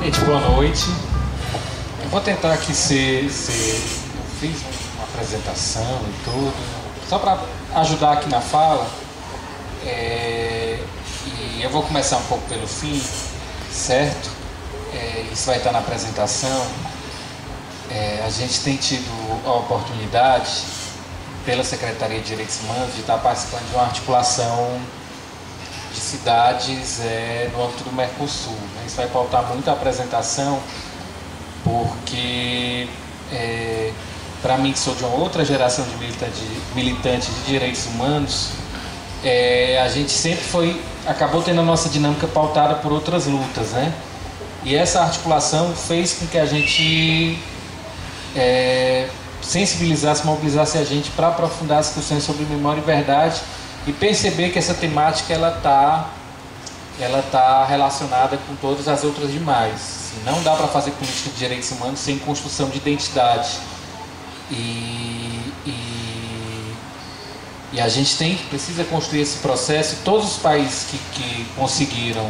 Gente, boa noite. Eu vou tentar aqui fiz uma apresentação e tudo, só para ajudar aqui na fala. E eu vou começar um pouco pelo fim, certo? Isso vai estar na apresentação. A gente tem tido a oportunidade, pela Secretaria de Direitos Humanos, de estar participando de uma articulação de cidades no âmbito do Mercosul. Isso vai pautar muito a apresentação, porque para mim, que sou de uma outra geração de militantes de direitos humanos, a gente sempre acabou tendo a nossa dinâmica pautada por outras lutas, né? E essa articulação fez com que a gente sensibilizasse, mobilizasse a gente para aprofundar as discussões sobre memória e verdade e perceber que essa temática ela tá relacionada com todas as outras demais. Não dá para fazer política de direitos humanos sem construção de identidade. E a gente precisa construir esse processo. E todos os países que conseguiram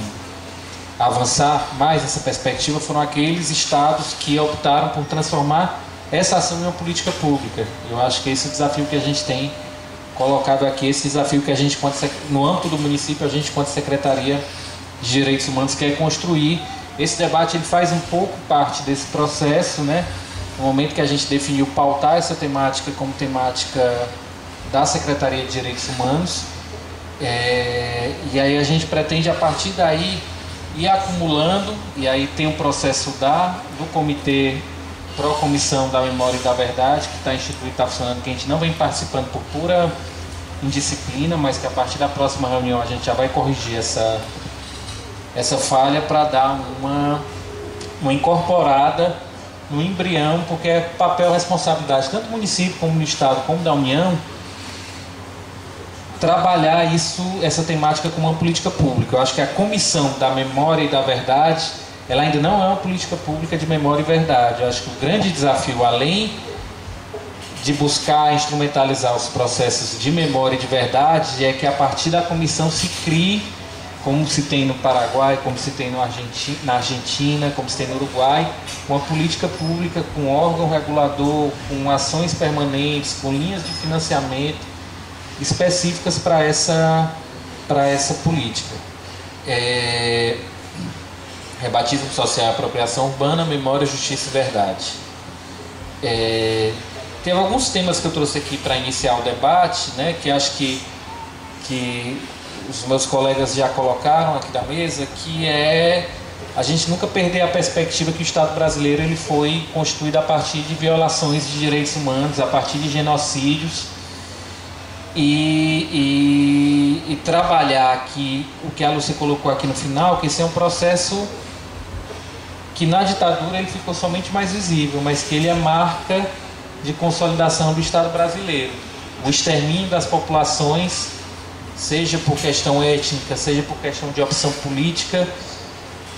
avançar mais nessa perspectiva foram aqueles estados que optaram por transformar essa ação em uma política pública. Eu acho que esse é o desafio que a gente tem colocado aqui, esse desafio que a gente, no âmbito do município, a gente, enquanto Secretaria de Direitos Humanos, quer construir. Esse debate ele faz um pouco parte desse processo, né? No momento que a gente definiu pautar essa temática como temática da Secretaria de Direitos Humanos, e aí a gente pretende, a partir daí, ir acumulando, e aí tem um processo do Comitê Pró-Comissão da Memória e da Verdade, que está instituído, está funcionando, que a gente não vem participando por pura indisciplina, mas que a partir da próxima reunião a gente já vai corrigir essa falha para dar uma incorporada no embrião, porque é papel e responsabilidade tanto do município como do Estado como da União trabalhar essa temática como uma política pública. Eu acho que a Comissão da Memória e da Verdade ela ainda não é uma política pública de memória e verdade. Eu acho que o grande desafio, além de buscar instrumentalizar os processos de memória e de verdade, é que a partir da comissão se crie, como se tem no Paraguai, como se tem na Argentina, como se tem no Uruguai, uma política pública com órgão regulador, com ações permanentes, com linhas de financiamento específicas para essa política. Rebatismo social, apropriação urbana, memória, justiça e verdade. Tem alguns temas que eu trouxe aqui para iniciar o debate, né, que acho que os meus colegas já colocaram aqui da mesa, que é a gente nunca perder a perspectiva que o Estado brasileiro ele foi constituído a partir de violações de direitos humanos, a partir de genocídios, e trabalhar aqui o que a Lúcia colocou aqui no final, que esse é um processo que na ditadura ele ficou somente mais visível, mas que ele é marca de consolidação do Estado brasileiro. O extermínio das populações, seja por questão étnica, seja por questão de opção política,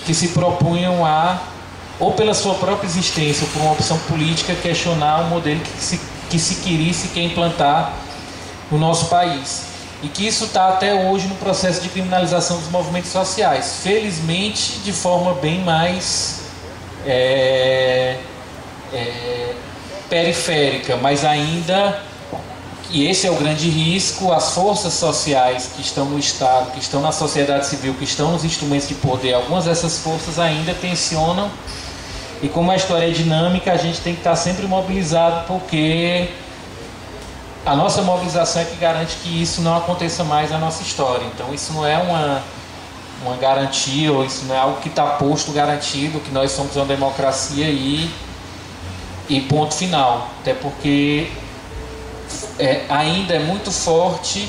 que se propunham ou pela sua própria existência, ou por uma opção política, questionar o modelo que se queria e se quer implantar no nosso país. E que isso está até hoje no processo de criminalização dos movimentos sociais. Felizmente, de forma bem mais periférica, mas ainda, e esse é o grande risco, as forças sociais que estão no Estado, que estão na sociedade civil, que estão nos instrumentos de poder, algumas dessas forças ainda tensionam, e como a história é dinâmica, a gente tem que estar sempre mobilizado, porque a nossa mobilização é que garante que isso não aconteça mais na nossa história. Então isso não é uma garantia, ou isso não é algo que está posto, garantido, que nós somos uma democracia e ponto final. Até porque ainda é muito forte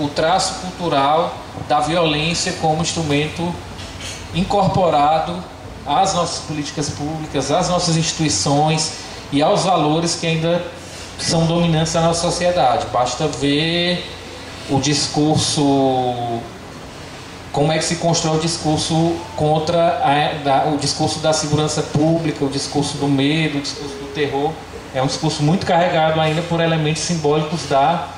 o traço cultural da violência como instrumento incorporado às nossas políticas públicas, às nossas instituições e aos valores que ainda são dominantes na nossa sociedade. Basta ver o discurso como é que se constrói o discurso contra o discurso da segurança pública, o discurso do medo, o discurso do terror. É um discurso muito carregado ainda por elementos simbólicos da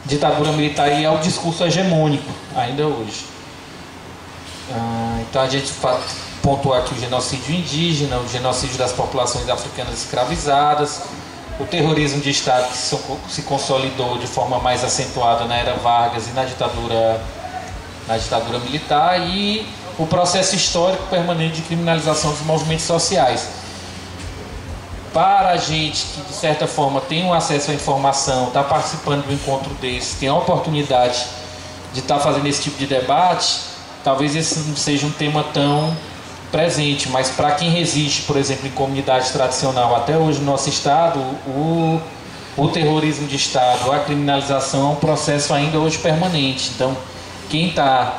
ditadura militar e é o discurso hegemônico ainda hoje. Então a gente pontuou aqui o genocídio indígena, o genocídio das populações africanas escravizadas, o terrorismo de Estado que se consolidou de forma mais acentuada na era Vargas e na ditadura militar, e o processo histórico permanente de criminalização dos movimentos sociais. Para a gente que, de certa forma, tem um acesso à informação, está participando de um encontro desse, tem a oportunidade de estar fazendo esse tipo de debate, talvez esse não seja um tema tão presente, mas para quem resiste, por exemplo, em comunidade tradicional até hoje no nosso estado, o terrorismo de Estado, a criminalização é um processo ainda hoje permanente. Então, quem está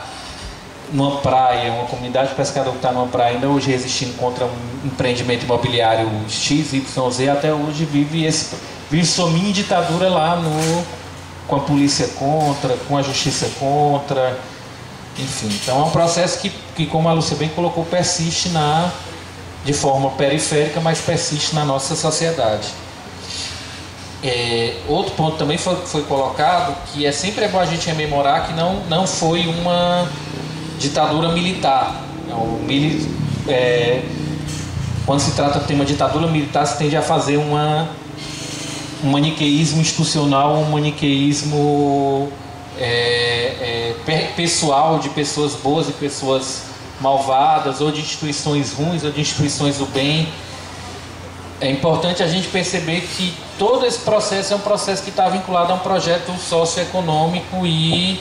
numa praia, uma comunidade de pescador que está numa praia ainda hoje resistindo contra um empreendimento imobiliário XYZ, até hoje vive sua mini ditadura lá com a polícia contra, com a justiça contra, enfim. Então é um processo que como a Lúcia bem colocou, persiste de forma periférica, mas persiste na nossa sociedade. Outro ponto também foi colocado, que sempre bom a gente rememorar que não foi uma ditadura militar. Quando se trata do tema ditadura militar, se tende a fazer um maniqueísmo institucional, um maniqueísmo pessoal, de pessoas boas e pessoas malvadas, ou de instituições ruins ou de instituições do bem. É importante a gente perceber que todo esse processo é um processo que está vinculado a um projeto socioeconômico e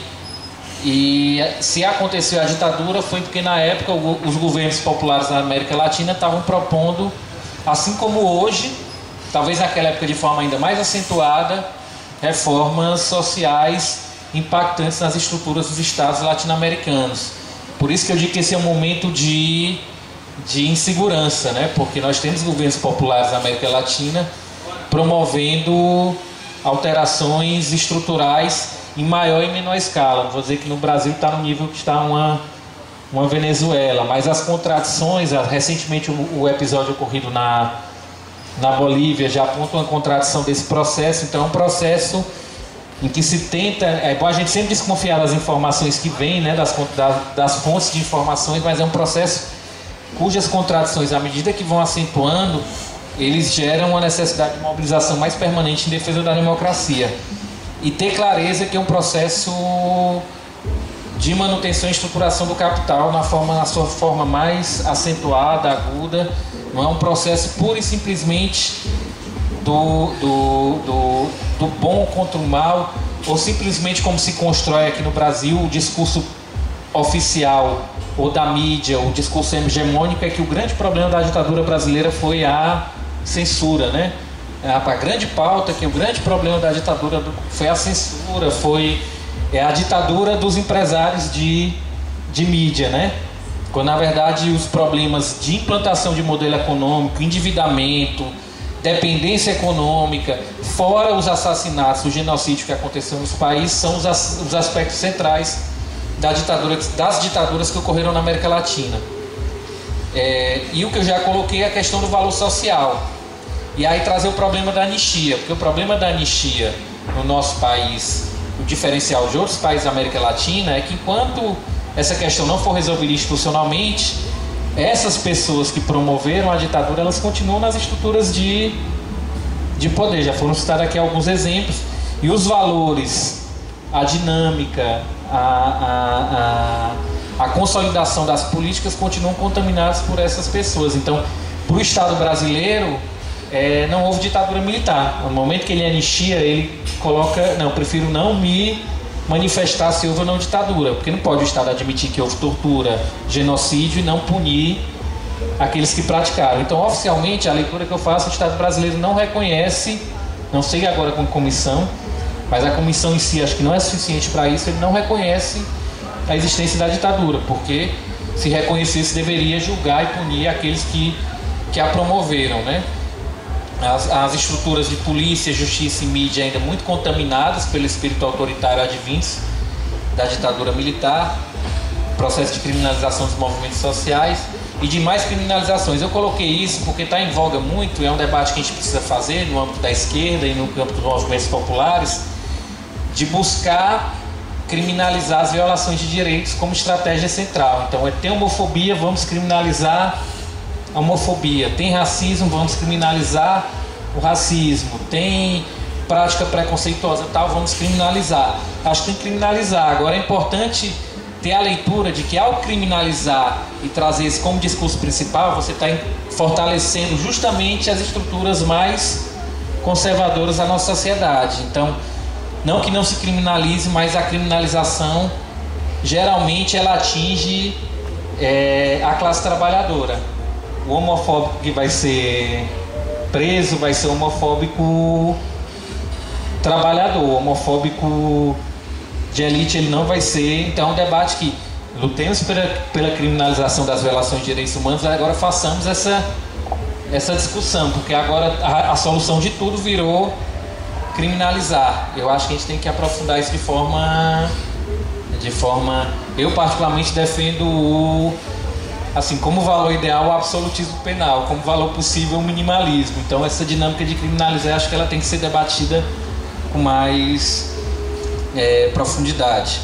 se aconteceu a ditadura foi porque na época os governos populares na América Latina estavam propondo, assim como hoje, talvez naquela época de forma ainda mais acentuada, reformas sociais impactantes nas estruturas dos estados latino-americanos. Por isso que eu digo que esse é um momento de insegurança, né? Porque nós temos governos populares na América Latina promovendo alterações estruturais em maior e menor escala. Não vou dizer que no Brasil está no nível que está uma Venezuela, mas as contradições, recentemente o episódio ocorrido na Bolívia já aponta uma contradição desse processo. Então é um processo em que se tenta, é bom a gente sempre desconfiar das informações que vêm, né, das fontes de informações, mas é um processo cujas contradições, à medida que vão acentuando, eles geram uma necessidade de mobilização mais permanente em defesa da democracia. E ter clareza que é um processo de manutenção e estruturação do capital na sua forma mais acentuada, aguda. Não é um processo pura e simplesmente do bom contra o mal, ou simplesmente como se constrói aqui no Brasil o discurso oficial ou da mídia, o discurso hegemônico, é que o grande problema da ditadura brasileira foi a censura, né? A grande pauta, que o grande problema da ditadura foi a censura, foi a ditadura dos empresários de mídia, né? Quando na verdade os problemas de implantação de modelo econômico, endividamento, dependência econômica, fora os assassinatos, o genocídio que aconteceu nos países, são os aspectos centrais das ditaduras que ocorreram na América Latina. E o que eu já coloquei é a questão do valor social. E aí trazer o problema da anistia, porque o problema da anistia no nosso país, o diferencial de outros países da América Latina, é que enquanto essa questão não for resolvida institucionalmente, essas pessoas que promoveram a ditadura, elas continuam nas estruturas de poder. Já foram citados aqui alguns exemplos. E os valores, a dinâmica, a consolidação das políticas continuam contaminados por essas pessoas. Então, para o Estado brasileiro, não houve ditadura militar. No momento que ele anistia, ele coloca: não, prefiro não me manifestar se houve ou não ditadura, porque não pode o Estado admitir que houve tortura, genocídio e não punir aqueles que praticaram. Então, oficialmente, a leitura que eu faço, o Estado brasileiro não reconhece, não sei agora com comissão, mas a comissão em si acho que não é suficiente para isso, ele não reconhece a existência da ditadura, porque se reconhecesse deveria julgar e punir aqueles que a promoveram, né? As estruturas de polícia, justiça e mídia ainda muito contaminadas pelo espírito autoritário advindos da ditadura militar. processo de criminalização dos movimentos sociais e de mais criminalizações. Eu coloquei isso porque está em voga muito, é um debate que a gente precisa fazer no âmbito da esquerda e no campo dos movimentos populares, de buscar criminalizar as violações de direitos como estratégia central. Então, tem homofobia, vamos criminalizar a homofobia. Tem racismo, vamos criminalizar o racismo. Tem prática preconceituosa, tal, vamos criminalizar. Acho que tem que criminalizar. Agora, é importante ter a leitura de que, ao criminalizar e trazer isso como discurso principal, você está fortalecendo justamente as estruturas mais conservadoras da nossa sociedade. Então, não que não se criminalize, mas a criminalização geralmente ela atinge a classe trabalhadora. O homofóbico que vai ser preso vai ser homofóbico trabalhador, homofóbico de elite ele não vai ser. Então é um debate que lutemos pela criminalização das violações de direitos humanos, agora façamos essa discussão, porque agora a solução de tudo virou criminalizar. Eu acho que a gente tem que aprofundar isso de forma eu particularmente defendo assim, como valor ideal o absolutismo penal, como valor possível o minimalismo. Então essa dinâmica de criminalizar, acho que ela tem que ser debatida com mais profundidade.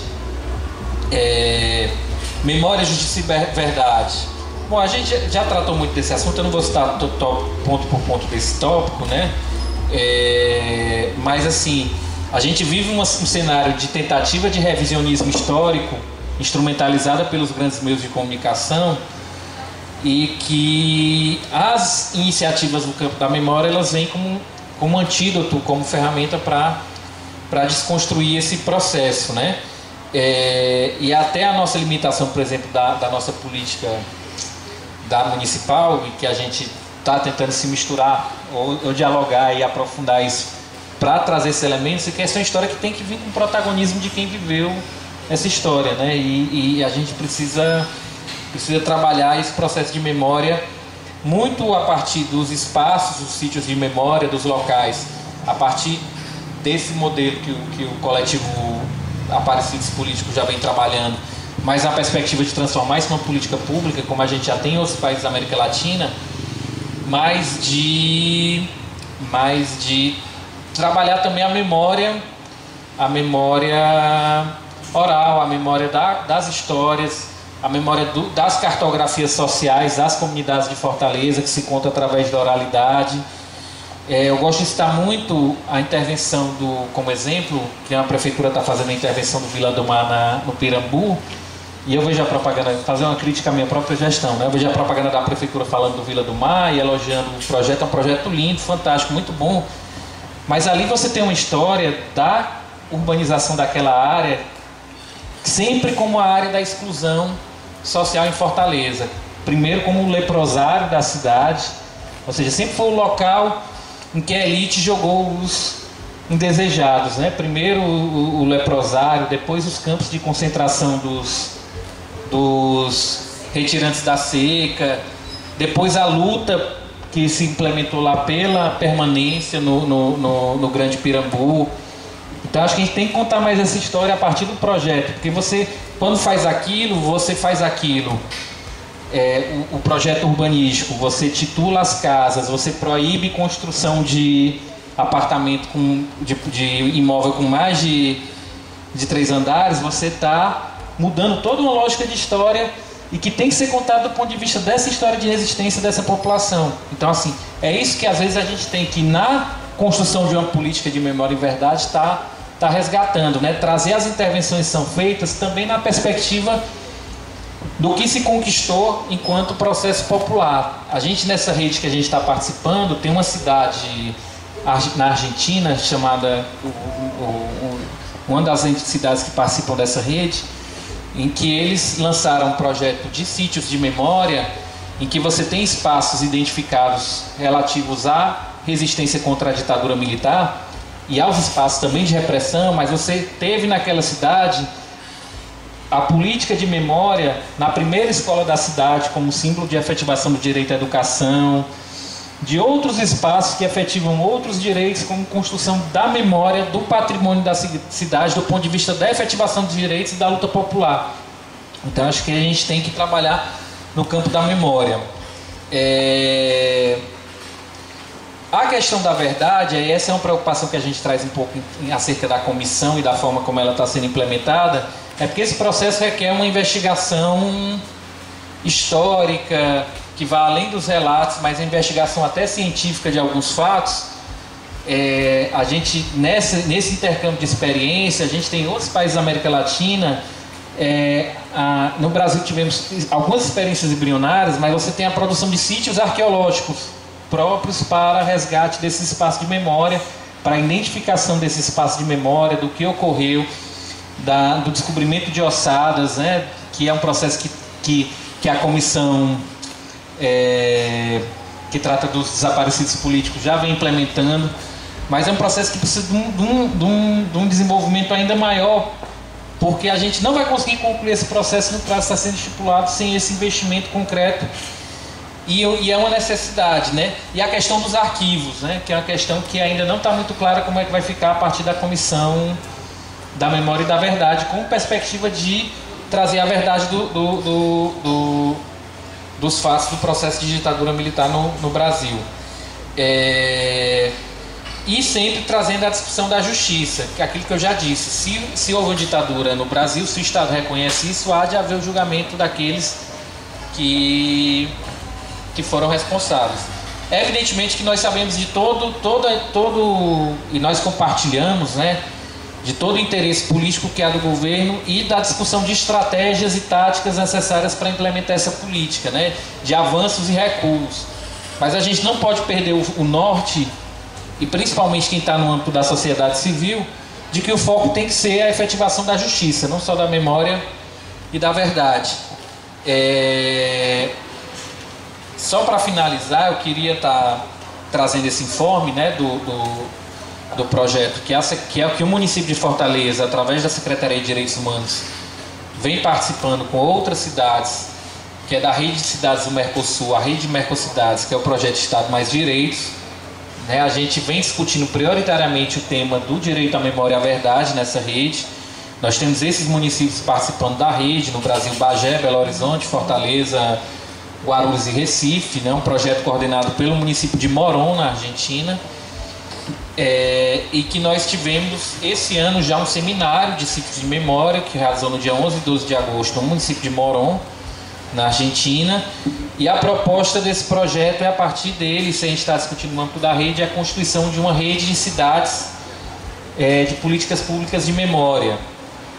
Memória, justiça e verdade. Bom, a gente já tratou muito desse assunto, eu não vou citar ponto por ponto desse tópico, né? Mas assim, a gente vive um cenário de tentativa de revisionismo histórico instrumentalizada pelos grandes meios de comunicação, e que as iniciativas no campo da memória elas vêm como antídoto, como ferramenta para desconstruir esse processo, né? E até a nossa limitação, por exemplo, da nossa política da municipal, e que a gente está tentando se misturar ou dialogar e aprofundar isso para trazer esses elementos, e que essa é uma história que tem que vir com o protagonismo de quem viveu essa história, né? E a gente precisa trabalhar esse processo de memória muito a partir dos espaços, dos sítios de memória, dos locais, a partir desse modelo que o coletivo Aparecidos Políticos já vem trabalhando, mas na perspectiva de transformar isso numa política pública, como a gente já tem em outros países da América Latina, mas de trabalhar também a memória oral, a memória das histórias, a memória das cartografias sociais, das comunidades de Fortaleza, que se conta através da oralidade. Eu gosto de citar muito a intervenção como exemplo, que a prefeitura está fazendo a intervenção do Vila do Mar no Pirambu, e eu vejo a propaganda, fazer uma crítica à minha própria gestão, né? Eu vejo a propaganda da prefeitura falando do Vila do Mar e elogiando o projeto. É um projeto lindo, fantástico, muito bom, mas ali você tem uma história da urbanização daquela área sempre como a área da exclusão social em Fortaleza. Primeiro como um leprosário da cidade, ou seja, sempre foi o local em que a elite jogou os indesejados, né? Primeiro o leprosário, depois os campos de concentração dos retirantes da seca, depois a luta que se implementou lá pela permanência no Grande Pirambu. Então acho que a gente tem que contar mais essa história a partir do projeto, porque você, quando faz aquilo, você faz aquilo. O projeto urbanístico, você titula as casas, você proíbe construção de apartamento de imóvel com mais de 3 andares, você está mudando toda uma lógica de história e que tem que ser contada do ponto de vista dessa história de resistência dessa população. Então assim, é isso que às vezes a gente tem que, na construção de uma política de memória e verdade, está resgatando, né? Trazer as intervenções que são feitas também na perspectiva do que se conquistou enquanto processo popular. A gente, nessa rede que a gente está participando, tem uma cidade na Argentina chamada, uma das cidades que participam dessa rede, em que eles lançaram um projeto de sítios de memória, em que você tem espaços identificados relativos à resistência contra a ditadura militar e aos espaços também de repressão, mas você teve naquela cidade a política de memória na primeira escola da cidade como símbolo de efetivação do direito à educação, de outros espaços que efetivam outros direitos, como construção da memória do patrimônio da cidade do ponto de vista da efetivação dos direitos e da luta popular. Então acho que a gente tem que trabalhar no campo da memória. A questão da verdade, essa é uma preocupação que a gente traz um pouco acerca da comissão e da forma como ela está sendo implementada, é porque esse processo requer uma investigação histórica, que vai além dos relatos, mas a investigação até científica de alguns fatos. A gente, nesse intercâmbio de experiência, a gente tem outros países da América Latina. No Brasil tivemos algumas experiências embrionárias, mas você tem a produção de sítios arqueológicos próprios para resgate desse espaço de memória, para a identificação desse espaço de memória, do que ocorreu, do descobrimento de ossadas, né, que é um processo que a comissão que trata dos desaparecidos políticos já vem implementando, mas é um processo que precisa de um desenvolvimento ainda maior, porque a gente não vai conseguir concluir esse processo no prazo que está sendo estipulado sem esse investimento concreto, e é uma necessidade, né? E a questão dos arquivos, né? Que é uma questão que ainda não está muito clara como é que vai ficar a partir da comissão da memória e da verdade, com perspectiva de trazer a verdade dos fatos do processo de ditadura militar no Brasil. E sempre trazendo a discussão da justiça, que é aquilo que eu já disse. Se houve uma ditadura no Brasil, se o Estado reconhece isso, há de haver o julgamento daqueles que foram responsáveis. Evidentemente que nós sabemos de e nós compartilhamos, né, de todo o interesse político que há do governo e da discussão de estratégias e táticas necessárias para implementar essa política, né, de avanços e recuos. Mas a gente não pode perder o norte, e principalmente quem está no âmbito da sociedade civil, de que o foco tem que ser a efetivação da justiça, não só da memória e da verdade. Só para finalizar, eu queria estar trazendo esse informe, né, do projeto, que é o que o município de Fortaleza, através da Secretaria de Direitos Humanos, vem participando com outras cidades, que é da rede de cidades do Mercosul, a rede de Mercocidades, que é o projeto Estado Mais Direitos, né? A gente vem discutindo prioritariamente o tema do direito à memória e à verdade nessa rede. Nós temos esses municípios participando da rede, no Brasil: Bagé, Belo Horizonte, Fortaleza, Guarulhos e Recife, né? Um projeto coordenado pelo município de Morón, na Argentina, e que nós tivemos esse ano já um seminário de ciclos de memória, que realizou no dia 11 e 12 de agosto no município de Morón, na Argentina, e a proposta desse projeto é, a partir dele, se a gente está discutindo no âmbito da rede, a constituição de uma rede de cidades de políticas públicas de memória,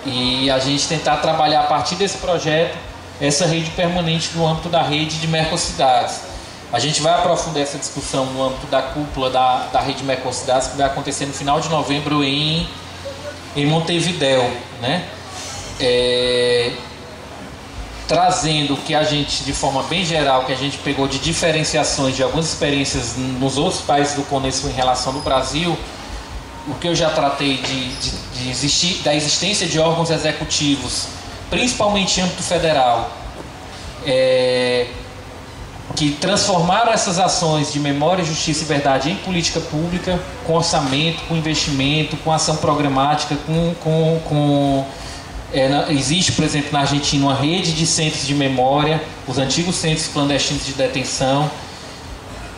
e a gente tentar trabalhar a partir desse projeto essa rede permanente no âmbito da rede de Mercocidades. A gente vai aprofundar essa discussão no âmbito da cúpula da rede de Mercocidades, que vai acontecer no final de novembro em Montevidéu, né? Trazendo que a gente, de forma bem geral, que a gente pegou de diferenciações de algumas experiências nos outros países do CONESUL em relação ao Brasil, o que eu já tratei da existência de órgãos executivos, principalmente em âmbito federal, que transformaram essas ações de memória, justiça e verdade em política pública, com orçamento, com investimento, com ação programática, existe, por exemplo, na Argentina, uma rede de centros de memória, os antigos centros clandestinos de detenção,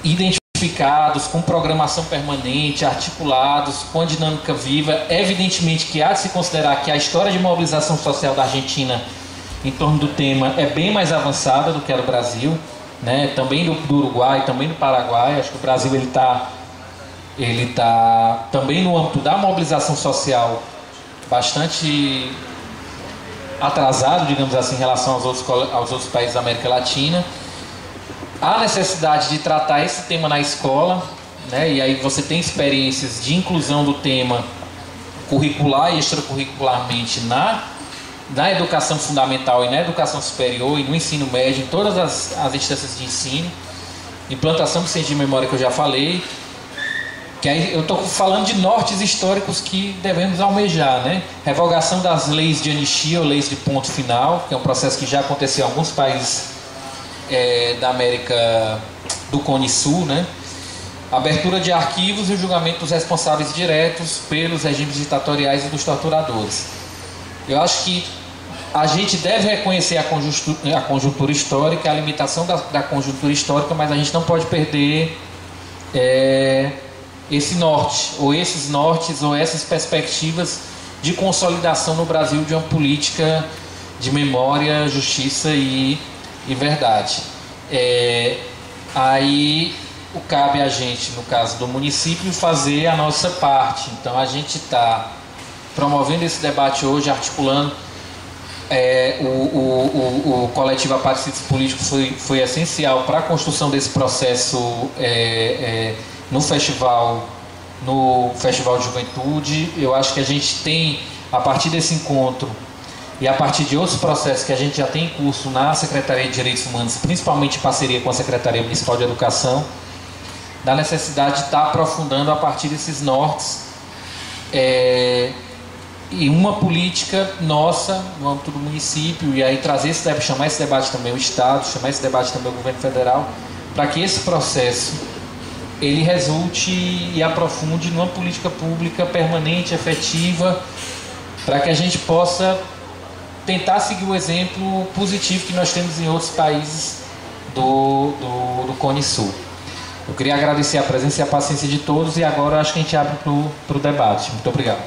identificados, com programação permanente, articulados, com a dinâmica viva. Evidentemente que há de se considerar que a história de mobilização social da Argentina em torno do tema é bem mais avançada do que a do Brasil, né? Também do Uruguai, também do Paraguai. Acho que o Brasil ele tá também no âmbito da mobilização social bastante atrasado, digamos assim, em relação aos outros países da América Latina. Há necessidade de tratar esse tema na escola, né? E aí você tem experiências de inclusão do tema curricular e extracurricularmente na educação fundamental e na educação superior e no ensino médio, em todas as instâncias de ensino. Implantação do centro de memória, que eu já falei, que aí eu estou falando de nortes históricos que devemos almejar, né? Revogação das leis de anistia ou leis de ponto final, que é um processo que já aconteceu em alguns países da América do Cone Sul, né? Abertura de arquivos e o julgamento dos responsáveis diretos pelos regimes ditatoriais e dos torturadores. Eu acho que a gente deve reconhecer a conjuntura histórica, a limitação da conjuntura histórica, mas a gente não pode perder esse norte, ou esses nortes, ou essas perspectivas de consolidação no Brasil de uma política de memória, justiça e verdade. Aí cabe a gente, no caso do município, fazer a nossa parte. Então a gente está promovendo esse debate hoje, articulando. O coletivo Aparecidos Políticos foi essencial para a construção desse processo no festival de juventude. Eu acho que a gente tem, a partir desse encontro e a partir de outros processos que a gente já tem em curso na Secretaria de Direitos Humanos, principalmente em parceria com a Secretaria Municipal de Educação, da necessidade de estar aprofundando a partir desses nortes e uma política nossa no âmbito do município, e aí trazer chamar esse debate também o Estado, chamar esse debate também o governo federal, para que esse processo ele resulte e aprofunde numa política pública permanente, efetiva, para que a gente possa tentar seguir o exemplo positivo que nós temos em outros países do Cone Sul. Eu queria agradecer a presença e a paciência de todos, e agora acho que a gente abre para o debate. Muito obrigado.